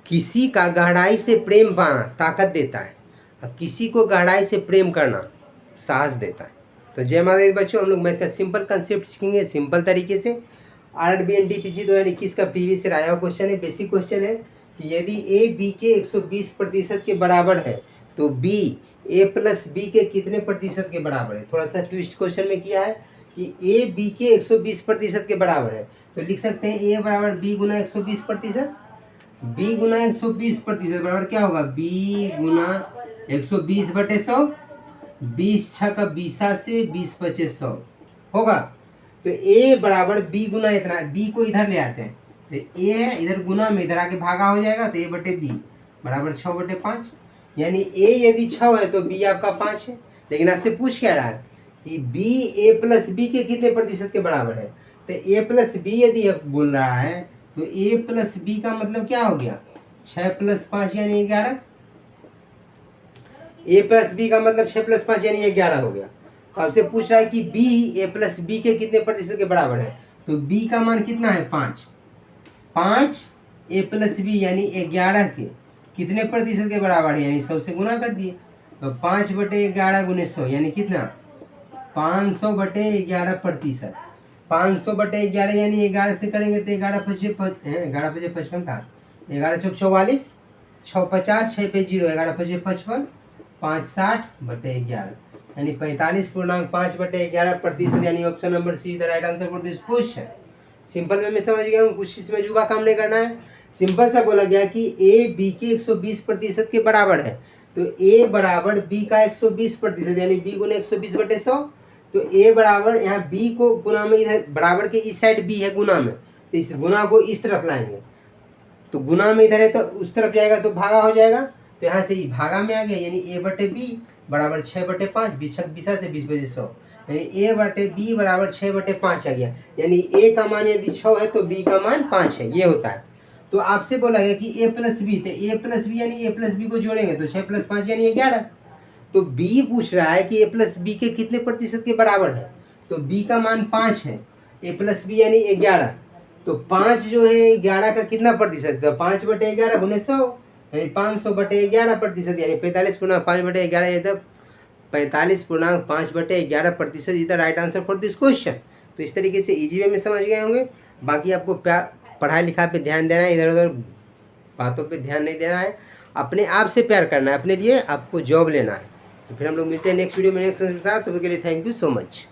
किसी का गहराई से प्रेम पाना ताकत देता है और किसी को गहराई से प्रेम करना साहस देता है। तो जय माता दी बच्चों, हम लोग मैथ का सिंपल कंसेप्ट सीखेंगे सिंपल तरीके से। आरआरबी एनटीपीसी 2021 का प्रीवियस ईयर आया हुआ क्वेश्चन है, बेसिक क्वेश्चन है कि यदि ए बी के 120% के बराबर है तो बी ए प्लस बी के कितने प्रतिशत के बराबर है। थोड़ा सा ट्विस्ट क्वेश्चन में किया है कि ए बी के 120% के बराबर है, तो लिख सकते हैं ए बराबर बी गुना 120%। बी गुना 120% बराबर क्या होगा, बी गुना 120/100, 20 छक्का 20 से 20 × 100 होगा। तो ए बराबर बी गुना इतना, बी को इधर ले आते हैं तो ए है इधर गुना में इधर आके भागा हो जाएगा, तो A/B बराबर 6/5। यानी ए यदि 6 है तो बी आपका 5 है। लेकिन आपसे पूछ क्या रहा है कि बी ए प्लस बी के कितने प्रतिशत के बराबर है। तो ए प्लस बी यदि बोल रहा है तो ए प्लस बी का मतलब क्या हो गया, 6 + 5 यानी 11। ए प्लस बी का मतलब 6 + 5 यानी 11 हो गया। तो आपसे पूछ रहा है कि बी ए प्लस बी के कितने प्रतिशत के बराबर है, तो बी का मान कितना है 5। 5 ए प्लस बी यानी 11 के कितने प्रतिशत के बराबर है, यानी 100 से गुना कर दिए। तो 5/11 × 100 यानी कितना, 500/11%। 500/11 यानी 11 से करेंगे तो 11 × 5 = 55 का 11 × 44, 6 50, 6 पे 0, 11 × 5 = 55, 5 60/11 यानी 45.5/11%। यानी option number see the right answer for this question. Simple way में समझ गया हूँ, कुछ इसमें जुगा काम नहीं करना है। सिंपल सा बोला गया कि ए बी के 120% के बराबर है, तो ए बराबर बी का 120% यानी बी गुना 120/100। तो ए बराबर यहाँ बी को गुना में, इधर बराबर के इस साइड बी है गुना में, तो इस गुना को इस तरफ लाएंगे, तो गुना में इधर है तो उस तरफ जाएगा तो भागा हो जाएगा, तो यहाँ से ये भागा में आ गया यानी A/B बराबर 6/5, 20 से 20/100 यानी A/B बराबर 6/5 आ गया। यानी ए का मान यदि 6 है तो बी का मान 5 है, ये होता है। तो आपसे बोला गया कि A + B, तो A + B यानी A + B को जोड़ेंगे तो 6 + 5 यानी 11। तो बी पूछ रहा है कि A + B के कितने प्रतिशत के बराबर है, तो बी का मान 5 है, A + B यानी 11। तो 5 जो है 11 का कितना प्रतिशत, तो 5/11 × 100 यानी 500/11%, यानी 45.5/11 ये तब 45.5/11% is the right answer for this question. तो इस तरीके से इजी वे में समझ गए होंगे। बाकी आपको पढ़ाई लिखाई पे ध्यान देना है, इधर उधर बातों पे ध्यान नहीं देना है, अपने आप से प्यार करना है, अपने लिए आपको जॉब लेना है। तो फिर हम लोग मिलते हैं नेक्स्ट वीडियो में नेक्स्ट के साथ। तो उसके लिए थैंक यू सो मच।